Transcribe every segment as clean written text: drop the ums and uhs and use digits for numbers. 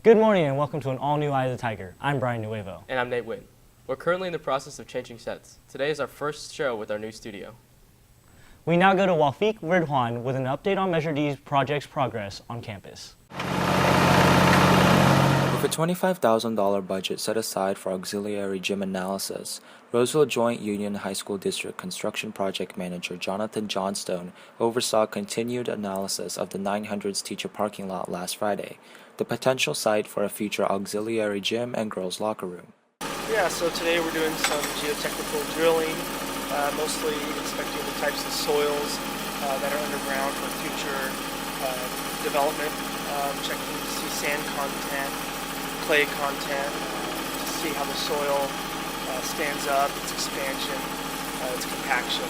Good morning and welcome to an all-new Eye of the Tiger. I'm Brian Nuevo. And I'm Nate Wynn. We're currently in the process of changing sets. Today is our first show with our new studio. We now go to Wafik Ridwan with an update on Measure D's project's progress on campus. With a $25,000 budget set aside for auxiliary gym analysis, Roseville Joint Union High School District Construction Project Manager Jonathan Johnstone oversaw continued analysis of the 900s teacher parking lot last Friday, the potential site for a future auxiliary gym and girls' locker room. Yeah, so today we're doing some geotechnical drilling, mostly inspecting the types of soils that are underground for future development, checking to see sand content, clay content, to see how the soil stands up, its expansion, its compaction.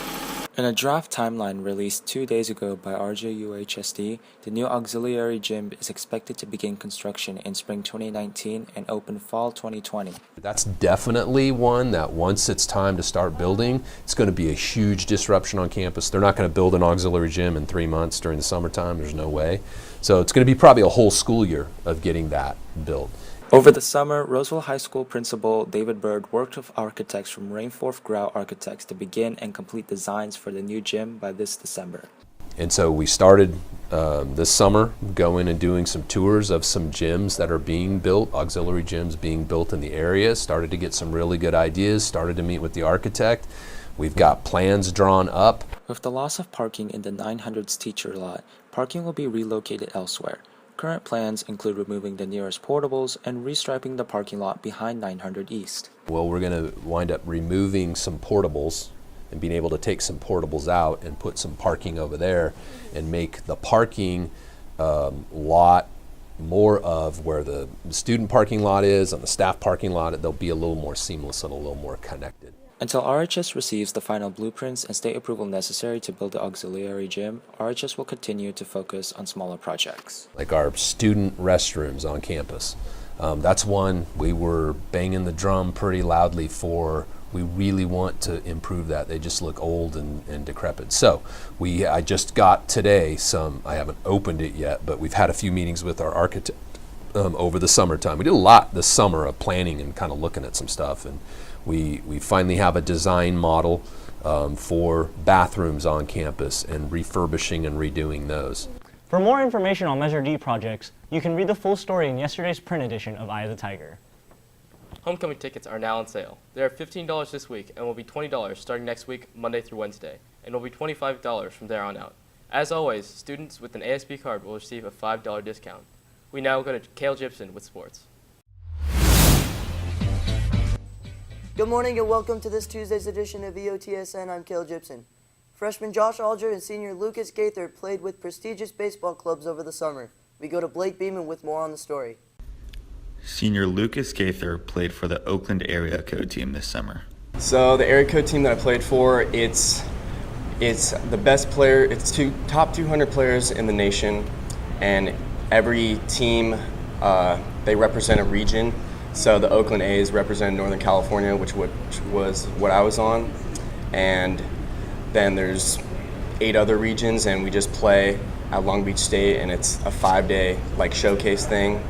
In a draft timeline released 2 days ago by RJUHSD, the new auxiliary gym is expected to begin construction in spring 2019 and open fall 2020. That's definitely one that once it's time to start building, it's going to be a huge disruption on campus. They're not going to build an auxiliary gym in 3 months during the summertime. There's no way. So it's going to be probably a whole school year of getting that built. Over the summer, Roseville High School Principal David Bird worked with architects from Rainforth Grau Architects to begin and complete designs for the new gym by this December. And so we started this summer going and doing some tours of some gyms that are being built, auxiliary gyms being built in the area, started to get some really good ideas, started to meet with the architect. We've got plans drawn up. With the loss of parking in the 900s teacher lot, parking will be relocated elsewhere. Current plans include removing the nearest portables and restriping the parking lot behind 900 East. Well, we're going to wind up removing some portables and being able to take some portables out and put some parking over there and make the parking lot more of where the student parking lot is and the staff parking lot. They'll be a little more seamless and a little more connected. Until RHS receives the final blueprints and state approval necessary to build the auxiliary gym, RHS will continue to focus on smaller projects. Like our student restrooms on campus. That's one we were banging the drum pretty loudly for. We really want to improve that. They just look old and decrepit. So I just got today I haven't opened it yet, but we've had a few meetings with our architect over the summertime. We did a lot this summer of planning and kind of looking at some stuff, and we finally have a design model for bathrooms on campus and refurbishing and redoing those. For more information on Measure D projects, you can read the full story in yesterday's print edition of Eye of the Tiger. Homecoming tickets are now on sale. They are $15 this week and will be $20 starting next week, Monday through Wednesday, and will be $25 from there on out. As always, students with an ASB card will receive a $5 discount. We now go to Cale Gibson with sports. Good morning and welcome to this Tuesday's edition of EOTSN. I'm Cale Gibson. Freshman Josh Alger and senior Lucas Gaither played with prestigious baseball clubs over the summer. We go to Blake Beeman with more on the story. Senior Lucas Gaither played for the Oakland area code team this summer. So the area code team that I played for, it's the best player. It's top 200 players in the nation, and every team they represent a region. So the Oakland A's represent Northern California, which was what I was on, and then there's 8 other regions, and we just play at Long Beach State, and it's a 5-day showcase thing.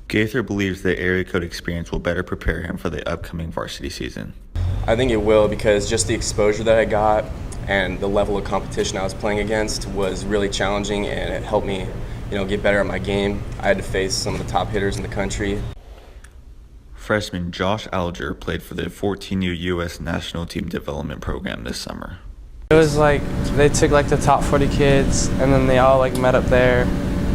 Gaither believes the area code experience will better prepare him for the upcoming varsity season. I think it will, because just the exposure that I got and the level of competition I was playing against was really challenging, and it helped me, get better at my game. I had to face some of the top hitters in the country. Freshman Josh Alger played for the 14U U.S. National Team Development Program this summer. It was they took the top 40 kids, and then they all met up there,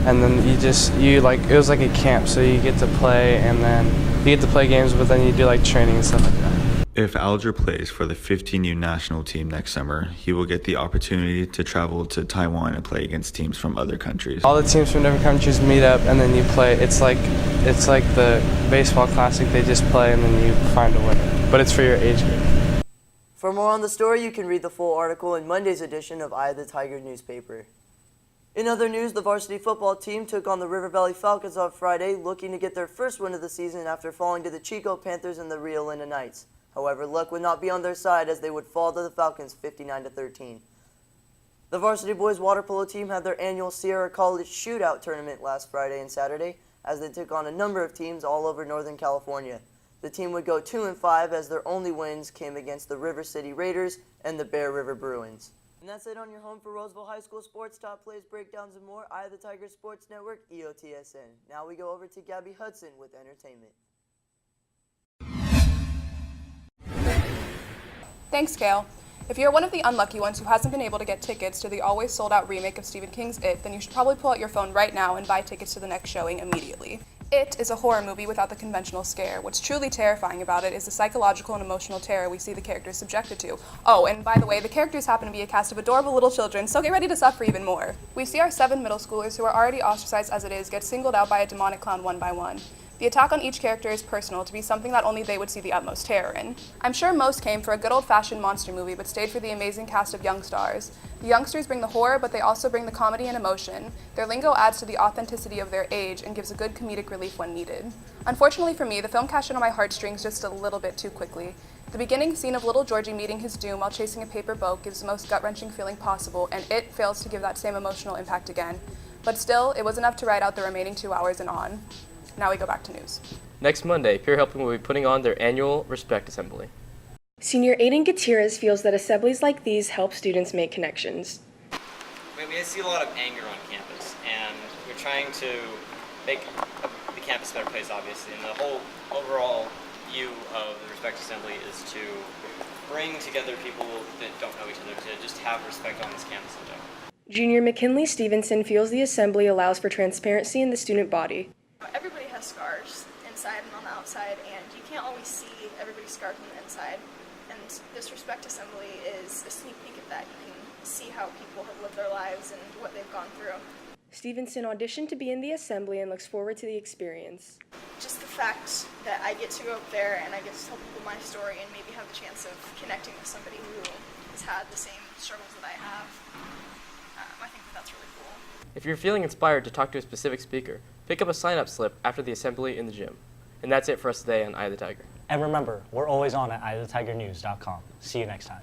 and then it was like a camp, so you get to play, and then you get to play games, but then you do training and stuff like that. If Alger plays for the 15U national team next summer, he will get the opportunity to travel to Taiwan and play against teams from other countries. All the teams from different countries meet up, and then you play. It's like the baseball classic. They just play, and then you find a winner. But it's for your age group. For more on the story, you can read the full article in Monday's edition of Eye of the Tiger newspaper. In other news, the varsity football team took on the River Valley Falcons on Friday, looking to get their first win of the season after falling to the Chico Panthers and the Rio Linda Knights. However, luck would not be on their side as they would fall to the Falcons 59-13. The varsity boys water polo team had their annual Sierra College Shootout tournament last Friday and Saturday as they took on a number of teams all over Northern California. The team would go 2-5 as their only wins came against the River City Raiders and the Bear River Bruins. And that's it on your home for Roseville High School sports, top plays, breakdowns, and more. Eye of the Tiger Sports Network, EOTSN. Now we go over to Gabby Hudson with entertainment. Thanks, Kale. If you're one of the unlucky ones who hasn't been able to get tickets to the always sold-out remake of Stephen King's It, then you should probably pull out your phone right now and buy tickets to the next showing immediately. It is a horror movie without the conventional scare. What's truly terrifying about it is the psychological and emotional terror we see the characters subjected to. Oh, and by the way, the characters happen to be a cast of adorable little children, so get ready to suffer even more. We see our 7 middle schoolers who are already ostracized as it is get singled out by a demonic clown one by one. The attack on each character is personal to be something that only they would see the utmost terror in. I'm sure most came for a good old-fashioned monster movie, but stayed for the amazing cast of young stars. The youngsters bring the horror, but they also bring the comedy and emotion. Their lingo adds to the authenticity of their age and gives a good comedic relief when needed. Unfortunately for me, the film cashed in on my heartstrings just a little bit too quickly. The beginning scene of little Georgie meeting his doom while chasing a paper boat gives the most gut-wrenching feeling possible, and it fails to give that same emotional impact again. But still, it was enough to ride out the remaining 2 hours and on. Now we go back to news. Next Monday, Peer Helping will be putting on their annual Respect Assembly. Senior Aiden Gutierrez feels that assemblies like these help students make connections. We see a lot of anger on campus, and we're trying to make the campus a better place, obviously. And the whole overall view of the Respect Assembly is to bring together people that don't know each other, to just have respect on this campus in general. Junior McKinley Stevenson feels the assembly allows for transparency in the student body. Everybody has scars inside and on the outside, and you can't always see everybody's scars on the inside. And this Respect Assembly is a sneak peek at that. You can see how people have lived their lives and what they've gone through. Stevenson auditioned to be in the assembly and looks forward to the experience. Just the fact that I get to go up there and I get to tell people my story and maybe have the chance of connecting with somebody who has had the same struggles that I have, I think that's really cool. If you're feeling inspired to talk to a specific speaker, pick up a sign-up slip after the assembly in the gym. And that's it for us today on Eye of the Tiger. And remember, we're always on at eyeofthetigernews.com. See you next time.